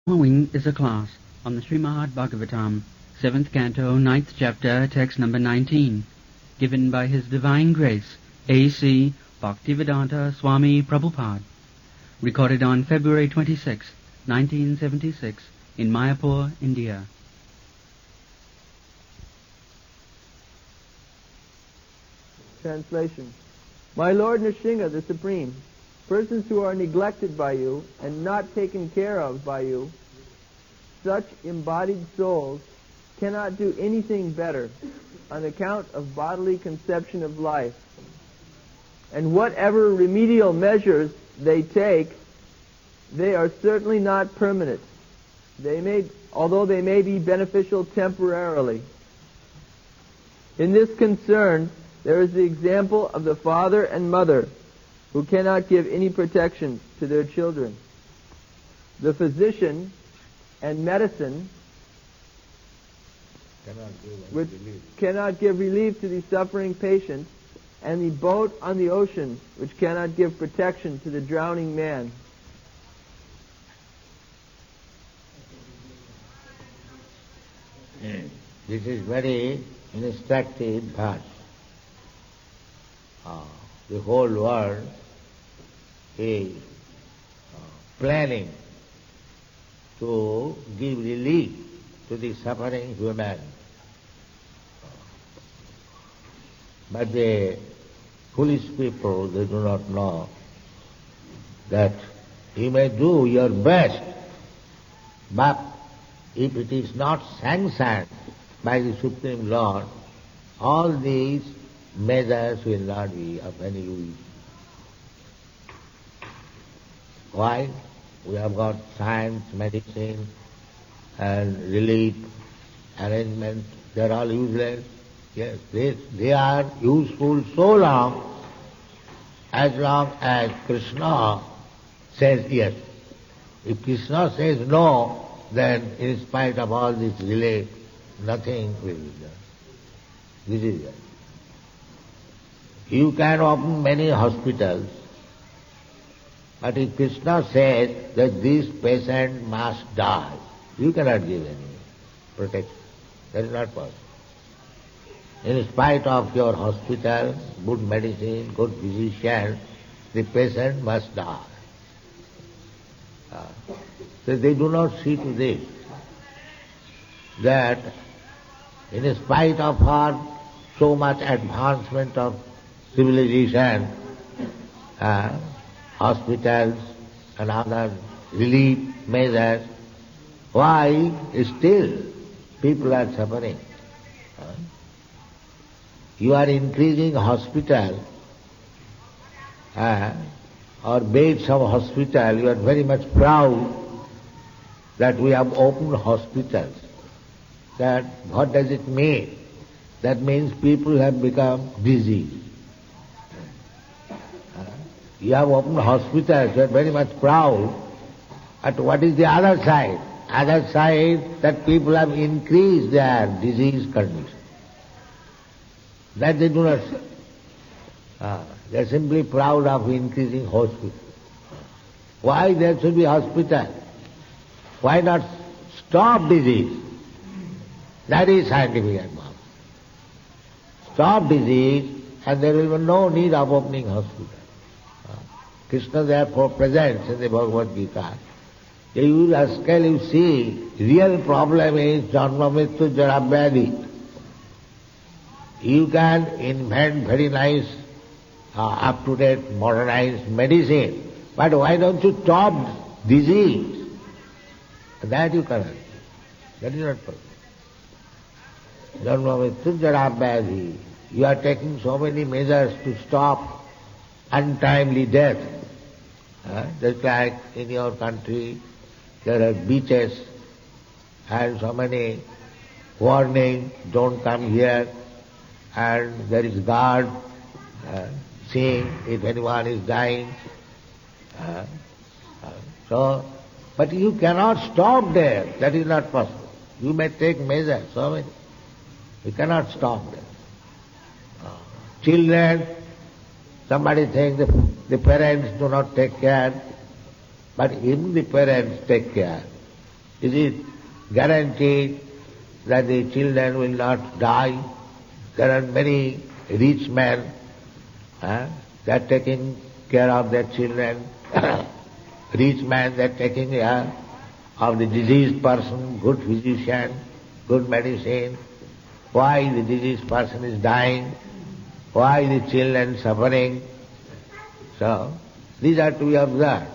Following is a class on the Srimad Bhagavatam, 7th Canto, 9th Chapter, text number 19, given by His Divine Grace, A.C. Bhaktivedanta Swami Prabhupada, recorded on February 26, 1976, in Mayapur, India. Translation. My Lord Nrsimha, the Supreme, persons who are neglected by you and not taken care of by you, such embodied souls cannot do anything better on account of bodily conception of life. And whatever remedial measures they take, they are certainly not permanent. Although they may be beneficial temporarily. In this concern, there is the example of the father and mother who cannot give any protection to their children. The physician and medicine which cannot give relief to the suffering patient, and the boat on the ocean which cannot give protection to the drowning man. This is very instructive verse. The whole world is planning to give relief to the suffering human. But the foolish people, they do not know that you may do your best, but if it is not sanctioned by the Supreme Lord, all these measures will not be of any use. Why? We have got science, medicine, and relief, arrangement. They are all useless. Yes, they are useful so long as Krishna says yes. If Krishna says no, then in spite of all this relief, nothing will be done. This is it. You can open many hospitals, but if Krishna says that this patient must die, you cannot give any protection. That is not possible. In spite of your hospital, good medicine, good physician, the patient must die. So they do not see to this, that in spite of our so much advancement of civilization, hospitals and other relief measures, why still people are suffering? You are increasing hospital or beds of hospital, you are very much proud that we have opened hospitals. That what does it mean? That means people have become diseased. You have opened hospitals, you are very much proud. But what is the other side? Other side, that people have increased their disease condition. That they do not see. They are simply proud of increasing hospitals. Why there should be hospital? Why not stop disease? That is scientific advance. Stop disease and there will be no need of opening hospital. Krishna therefore presents in the Bhagavad Gita. You see, real problem is janma mrityu jara vyadhi. You can invent very nice, up-to-date, modernized medicine, but why don't you stop disease? That you cannot do. That is not possible. Janma mrityu jara vyadhi. You are taking so many measures to stop untimely death. Just like in your country, there are beaches and so many warning, don't come here, and there is guard seeing if anyone is dying. But you cannot stop there. That is not possible. You may take measures, so many. You cannot stop there. Children, somebody thinks the parents do not take care, but if the parents take care, Is it guaranteed that the children will not die? There are many rich men, they are taking care of their children. Rich men, they are taking care of the diseased person, good physician, good medicine. Why the diseased person is dying? Why the children suffering? So, these are to be observed.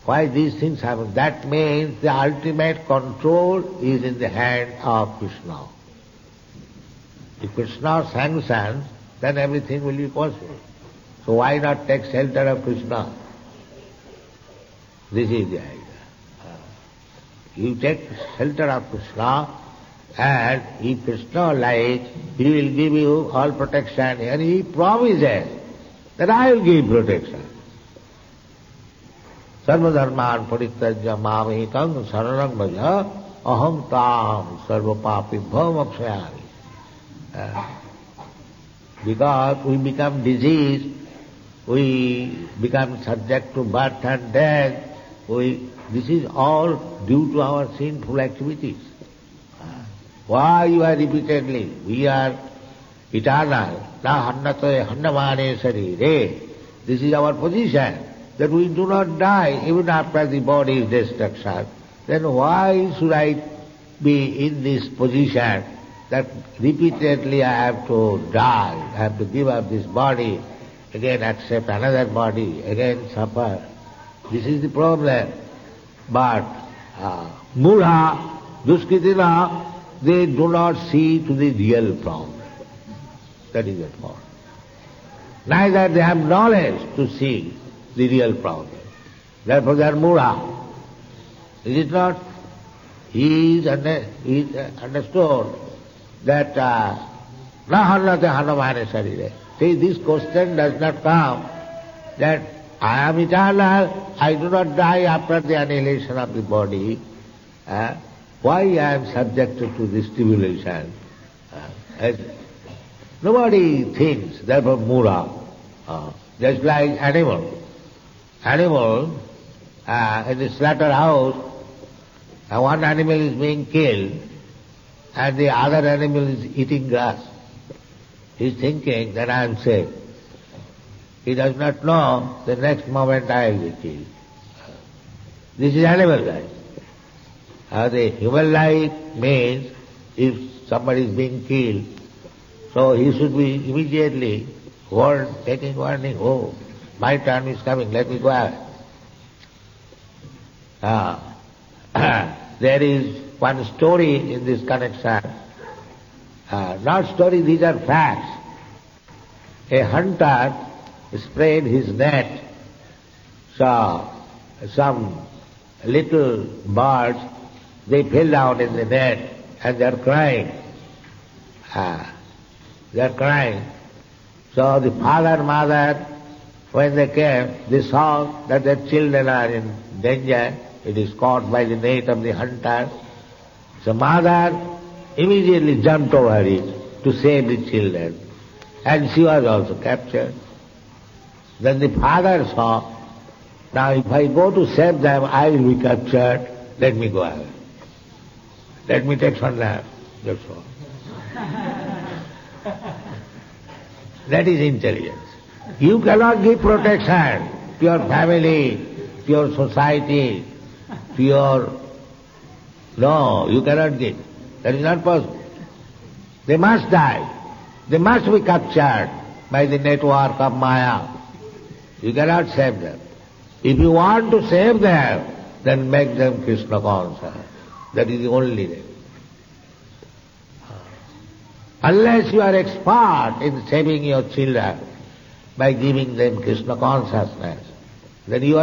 Why these things happen? That means the ultimate control is in the hand of Krishna. If Krishna sanctions, then everything will be possible. So why not take shelter of Krishna? This is the idea. You take shelter of Krishna, and if Krishna likes, He will give you all protection, and He promises that I will give protection. Sarva dharman parityajya mamekam saranam bhaja aham tam sarva papibham akshayami. Because we become diseased, we become subject to birth and death, this is all due to our sinful activities. Why you are repeatedly, we are eternal, na hannate hannamane sarire. This is our position, that we do not die even after the body's destruction. Then why should I be in this position that repeatedly I have to die, I have to give up this body, again accept another body, again suffer? This is the problem. But Mudha, Duskritina, they do not see to the real problem. That is the problem. Neither they have knowledge to see the real problem. Therefore they are Mudha. Is it not? He is understood that na hannate hannamane sarire. See, this question does not come that I am eternal, I do not die after the annihilation of the body. Why I am subjected to this tribulation? Nobody thinks, therefore Mura. Just like animal. Animal, in the slaughterhouse, one animal is being killed and the other animal is eating grass. He is thinking that I am safe. He does not know the next moment I will be killed. This is animal life. The human life means if somebody is being killed, so he should be immediately warned, taking warning, oh, my turn is coming, let me go out. There is one story in this connection. Not story, these are facts. A hunter spread his net, so some little birds, they fell down in the net and they are crying. They are crying. So the father, mother, when they came, they saw that their children are in danger. It is caught by the net of the hunter. So mother immediately jumped over it to save the children. And she was also captured. Then the father saw, now if I go to save them, I will be captured. Let me go away. Let me take some nap. That's all. That is intelligence. You cannot give protection to your family, to your society, to your... No, you cannot give. That is not possible. They must die. They must be captured by the network of Maya. You cannot save them. If you want to save them, then make them Krishna conscious. That is the only way. Unless you are expert in saving your children by giving them Krishna consciousness, then you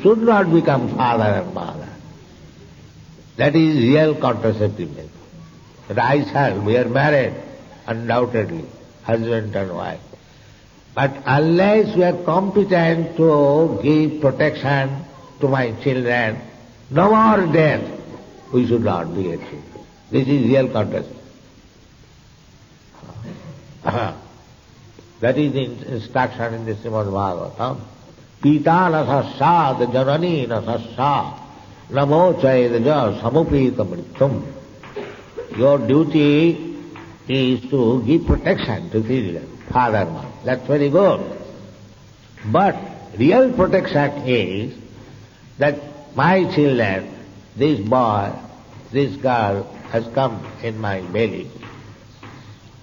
should not become father and mother. That is real contraceptive method. That we are married, undoubtedly, husband and wife. But unless we are competent to give protection to my children, no more death, we should not be a children. This is real contraceptive. That is the instruction in the Srimad Bhagavatam. Pita nasasya, the janani nasasya, Namo Chaidaja Samupita Mritum. Your duty is to give protection to children, father, mother. That's very good. But real protection is that my children, this boy, this girl has come in my belly.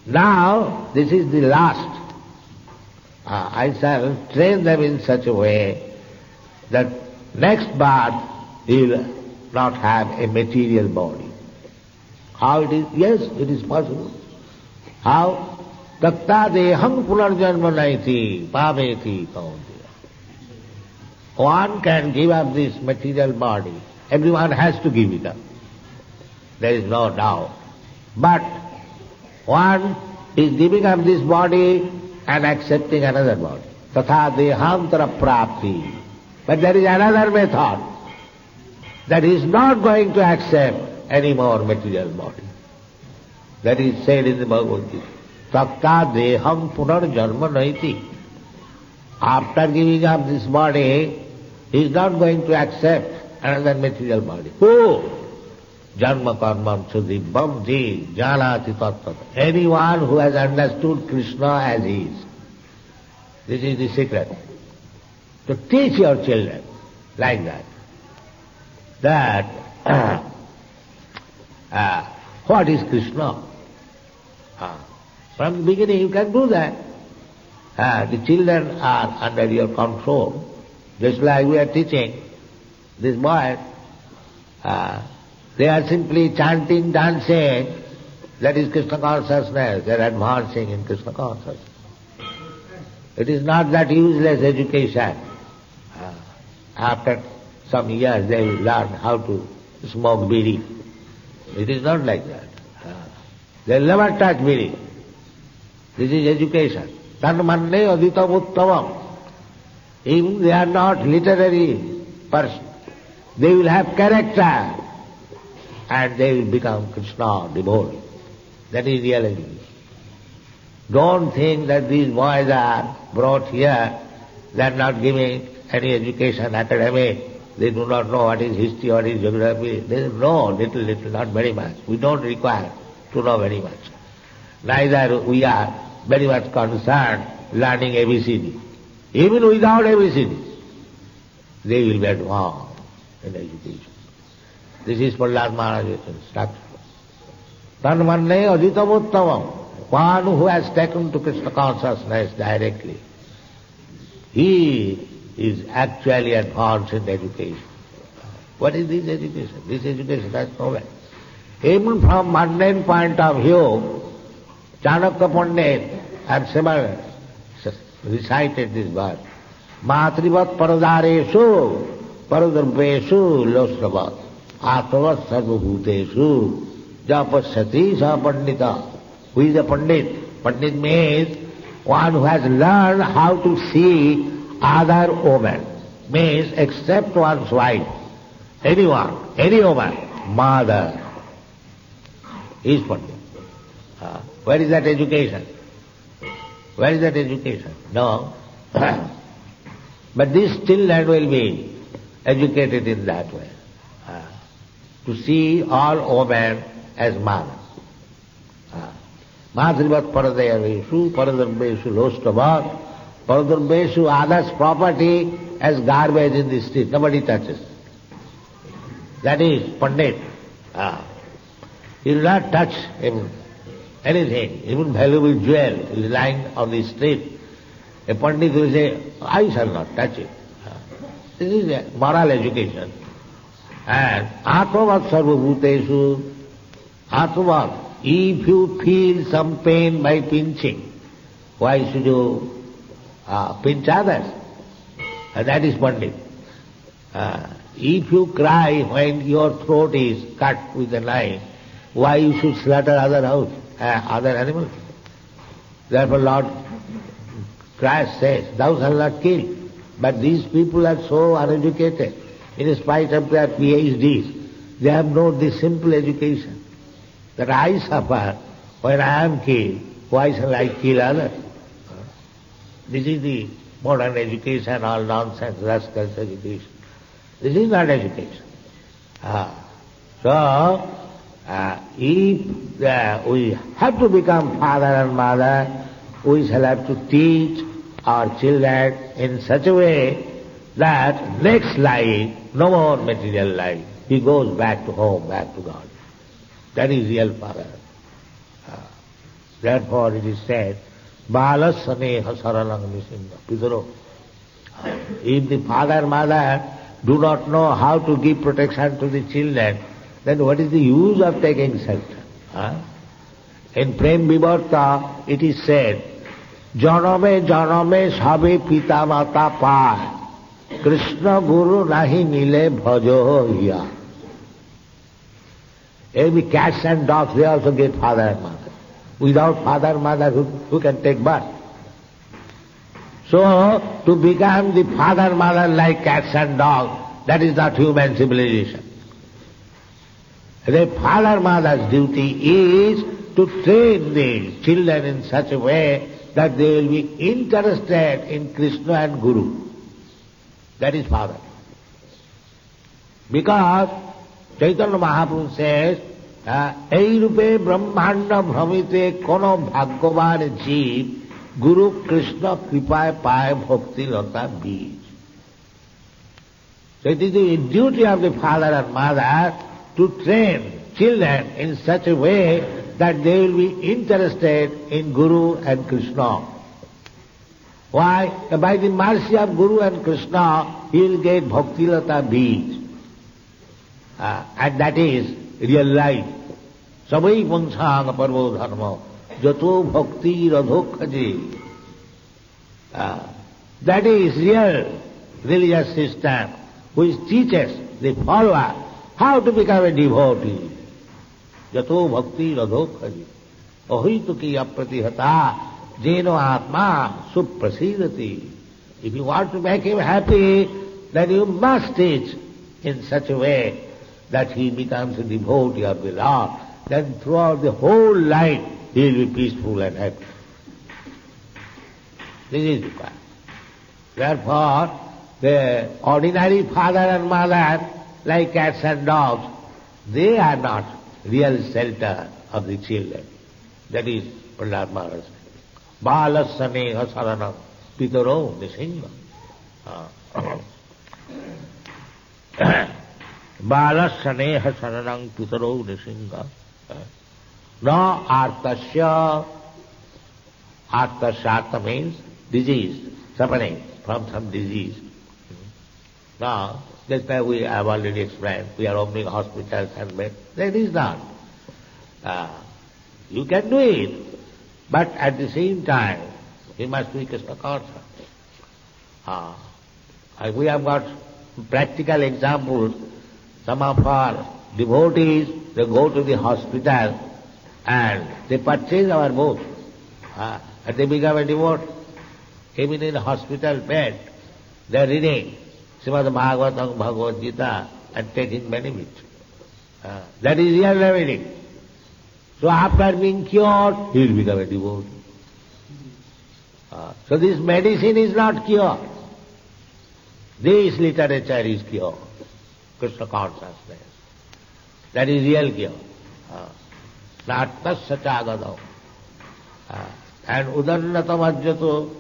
Now, this is the last. I shall train them in such a way that next birth he will not have a material body. How it is? Yes, it is possible. How? Takta deham punarjanma naiti paveti kaunteya. One can give up this material body. Everyone has to give it up. There is no doubt. But one is giving up this body and accepting another body. Tatha dehantara prapti. But there is another method that he is not going to accept any more material body. That is said in the Bhagavad Gita. Takta deham punarjanma naiti. After giving up this body, he is not going to accept another material body. Who? Janma karmam sudibbam ji janati tattva. Anyone who has understood Krishna as he is. This is the secret. To teach your children like that. What is Krishna? From the beginning you can do that. The children are under your control. Just like we are teaching this boy, they are simply chanting, dancing. That is Krishna consciousness. They are advancing in Krishna consciousness. It is not that useless education. After some years they will learn how to smoke bidi. It is not like that. They will never touch bidi. This is education. Tanmanne aditam uttavam. Even they are not literary person. They will have character and they will become Krishna devotee. That is real education. Don't think that these boys are brought here, they are not giving any education, academic. They do not know what is history, what is geography. They know little, not very much. We don't require to know very much. Neither we are very much concerned learning ABCD. Even without ABCD, they will be advanced in education. This is Prahlad Maharaj's instruction. Tanmanne aditamuttavam. One who has taken to Krishna consciousness directly, he is actually advanced in education. What is this education? This education has no value. Even from mundane point of view, Chanakya Pandit and Simon recited this verse. Matrivat paradareshu paradarbeshu losravat atvat sarvabhuteshu japasyati sa pandita. Who is a pandit? Pandit means one who has learned how to see other women. Means except one's wife. Anyone, any woman, mother, is pandit. Where is that education? Where is that education? No. But these children will be educated in that way. To see all women as mother. Madhrivat paradayaveshu, paradarbeshu lostavat, paradarbeshu others' property as garbage in the street. Nobody touches. That is pandit. He will not touch anything, even valuable jewel is lying on the street. A pandit will say, I shall not touch it. This is a moral education. And atmavat sarvabhuteshu, atmavat. If you feel some pain by pinching, why should you pinch others? That is pandit. If you cry when your throat is cut with a knife, why you should slaughter other animals? Therefore Lord Christ says, thou shalt not kill. But these people are so uneducated. In spite of their PhDs, they have not this simple education. That I suffer when I am killed, why shall I kill others? This is the modern education, all nonsense, rascals education. This is not education. If we have to become father and mother, we shall have to teach our children in such a way that next life, no more material life, he goes back to home, back to God. That is real father. Therefore it is said, Bala Saneha Saralang Nrsimha Pitaro. If the father and mother do not know how to give protection to the children, then what is the use of taking shelter? In Prem Vivarta it is said, Janame janame sabhe pita mata pay, Krishna guru nahi mile bhajo hiya. Every cats and dogs, they also get father and mother. Without father and mother, who can take birth? So, to become the father and mother like cats and dogs, that is not human civilization. The father and mother's duty is to train the children in such a way that they will be interested in Krishna and Guru. That is father. Because Chaitanya Mahaprabhu says, Ei rupe brahmanda bhramite kono bhagyavan jeev Guru Krishna kripaye paye bhakti lata bij. So it is the duty of the father and mother to train children in such a way that they will be interested in Guru and Krishna. Why? By the mercy of Guru and Krishna, he will get bhakti lata bij. And that is real life. Sabai pansang parvo dharma jato bhakti radhokhaji. That is real religious system which teaches the follower how to become a devotee. Jato bhakti radhokhaji. Ahituki apratihata jeno atma suprasidati. If you want to make him happy, then you must teach in such a way that he becomes a devotee of the Lord. Then throughout the whole life he will be peaceful and happy. This is the fact. Therefore, the ordinary father and mother, like cats and dogs, they are not real shelter of the children. That is Prahlad Maharaj. Bala Saneha Saranam Pitaro Nrsimha. Bala Saneha Saranam Pitaro Nrsimha. No artasya. Artasya means disease, suffering from some disease. Now, that's why we have already explained, we are opening hospitals and beds. That is not. You can do it, but at the same time, you must be Krishna conscious. We have got practical examples. Some of our devotees, they go to the hospital and they purchase our book and they become a devotee. Even in a hospital bed, they are reading Srimad Bhagavatam, Bhagavad Gita and taking benefit. That is real remedy. So after being cured, he will become a devotee. So this medicine is not cure. This literature is cure. Krishna consciousness. That is real cure. Not tasya and udannatam ajyato.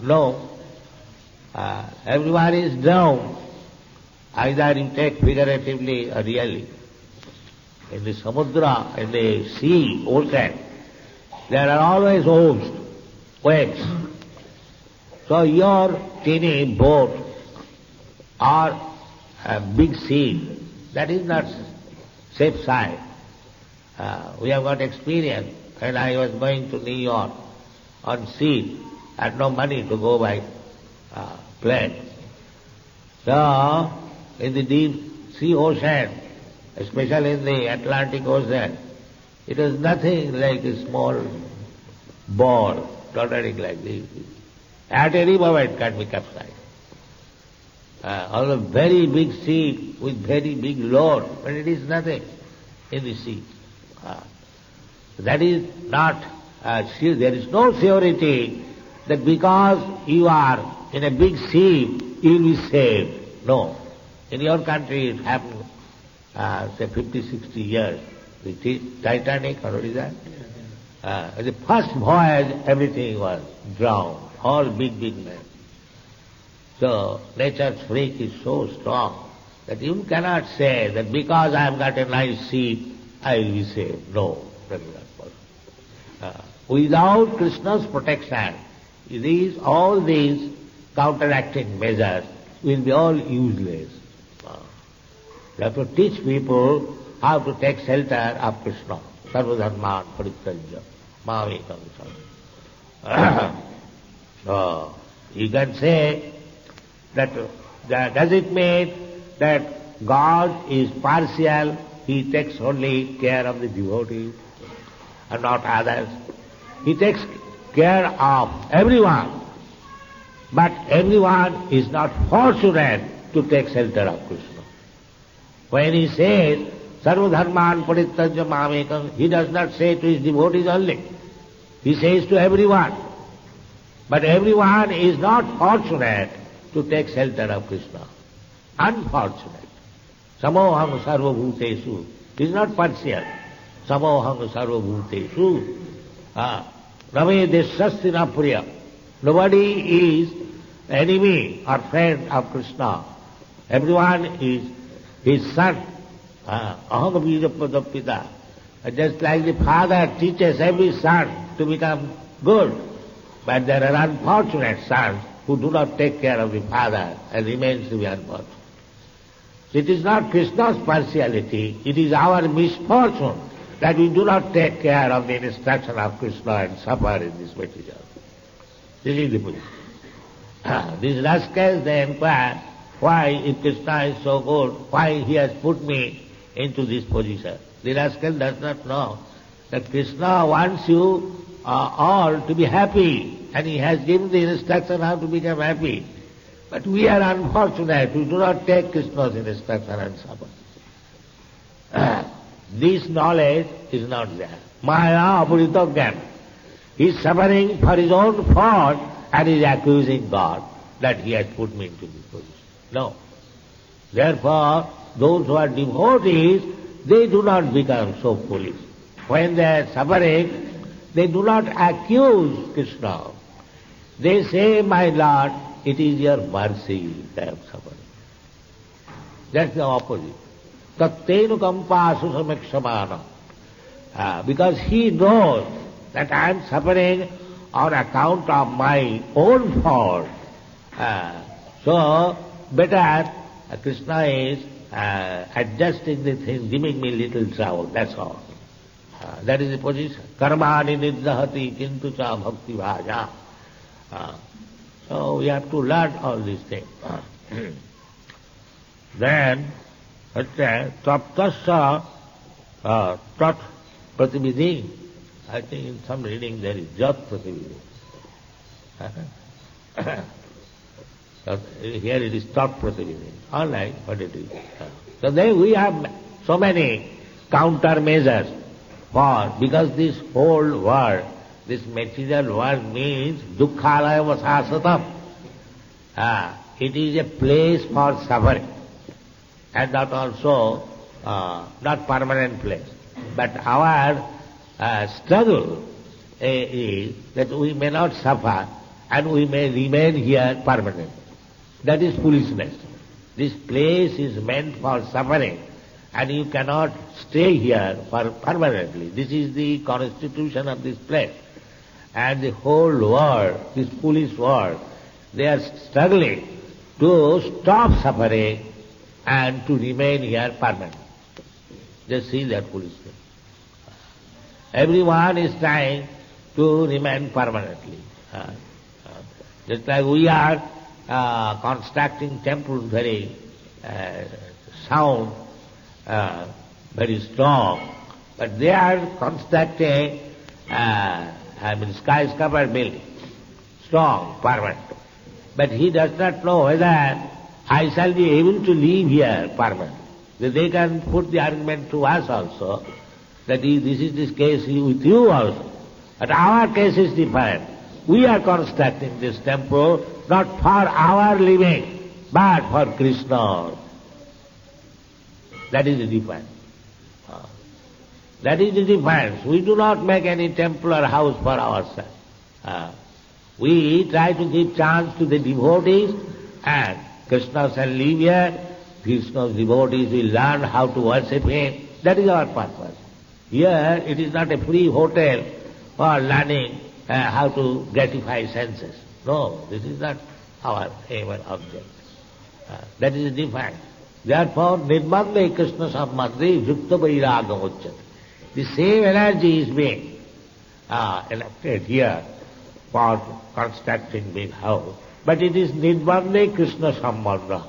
No. Everyone is down. Either you take figuratively or really. In the samudra, in the sea, ocean, there are always waves. So your teeny boat or a big sea, that is not safe side. We have got experience. When I was going to New York on sea, I had no money to go by plane. So, in the deep sea ocean, especially in the Atlantic Ocean, it was nothing like a small ball tottering like this. At any moment it can be capsized. On a very big sea with very big load, but it is nothing in the sea. That is not there is no surety that because you are in a big sea, you will be saved. No. In your country it happens say 50, 60 years. The Titanic, or what is that? The first voyage, everything was drowned, all big men. So nature's freak is so strong that you cannot say that because I have got a nice ship, I will be saved. No, that is not possible. Without Krishna's protection, all these counteracting measures will be all useless. You have to teach people how to take shelter of Krishna. Sarvadharman parityaja mamekam saranam. You can say that does it mean that God is partial, He takes only care of the devotees and not others? He takes care of everyone, but everyone is not fortunate to take shelter of Krishna. When he says, Sarvadharman parityaja mamekam, he does not say to his devotees only. He says to everyone. But everyone is not fortunate to take shelter of Krishna. Unfortunate. Samoham sarvabhuteshu. It is not partial. Samoham sarvabhuteshu. Rame deshastina priya. Nobody is enemy or friend of Krishna. Everyone is his son. Aham vijapadapita. Just like the father teaches every son to become good, but there are unfortunate sons who do not take care of the father and remains to be unfortunate. It is not Krishna's partiality, it is our misfortune that we do not take care of the instruction of Krishna and suffer in this material. This is the position. These rascals, they inquire, why, if Krishna is so good, why he has put me into this position? The rascal does not know that Krishna wants you all to be happy, and he has given the instruction how to become happy. But we are unfortunate, we do not take Krishna's instruction and suffer. This knowledge is not there. Maya apurita jnana. He is suffering for his own fault and is accusing God that he has put me into this position. No. Therefore, those who are devotees, they do not become so foolish. When they are suffering, they do not accuse Krishna. They say, my Lord, it is your mercy that I am suffering. That's the opposite. Tattenu kampasu samekshamaana. Because he knows that I am suffering on account of my own fault. So, better Krishna is adjusting the thing, giving me little trouble, that's all. That is the position. Karmani niddhati kintu cha bhakti bhaja. So we have to learn all these things. Then, taptasya tat pratividhi. I think in some reading there is jat pratividhi. Here it is tat pratividhi. All right, what it is. So then we have so many countermeasures because this whole world, this material world means dukkhalaya vasasatam. It is a place for suffering, and that also not permanent place. But our struggle is that we may not suffer and we may remain here permanently. That is foolishness. This place is meant for suffering, and you cannot stay here permanently. This is the constitution of this place. And the whole world, this foolish world, they are struggling to stop suffering and to remain here permanently. Just see that foolishness. Everyone is trying to remain permanently. Just like we are constructing temples very sound, very strong, but they are constructing skyscraper building, strong, permanent. But he does not know whether I shall be able to live here permanently. They can put the argument to us also, that this is the case with you also. But our case is different. We are constructing this temple not for our living, but for Krishna. That is the difference. That is the difference. We do not make any temple or house for ourselves. We try to give chance to the devotees, and Krishna shall live here. Krishna's devotees will learn how to worship him. That is our purpose. Here it is not a free hotel for learning how to gratify senses. No, this is not our aim and object. That is the difference. Therefore, Nirmande Krishna Sambandhi Yukta Vairagam Uchyate. The same energy is being elected here for constructing big house, but it is Nirmande Krishna Sambandha.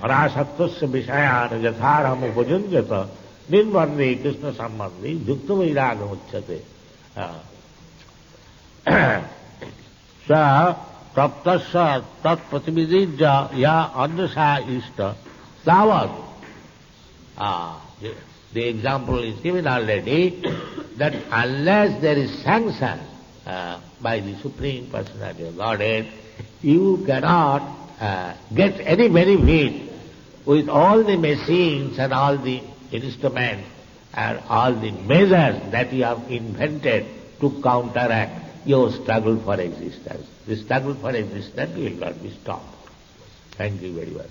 Arasattasya Vishayana Yatharam Upajunjata Nirmande Krishna Sambandhi Yukta Vairagam Uchyate. Sa Taptasya Tat Pratividija Ya Andasa Ishta Tavat. The example is given already that unless there is sanction by the Supreme Personality of Godhead, you cannot get any benefit with all the machines and all the instruments and all the measures that you have invented to counteract your struggle for existence. The struggle for existence will not be stopped. Thank you very much.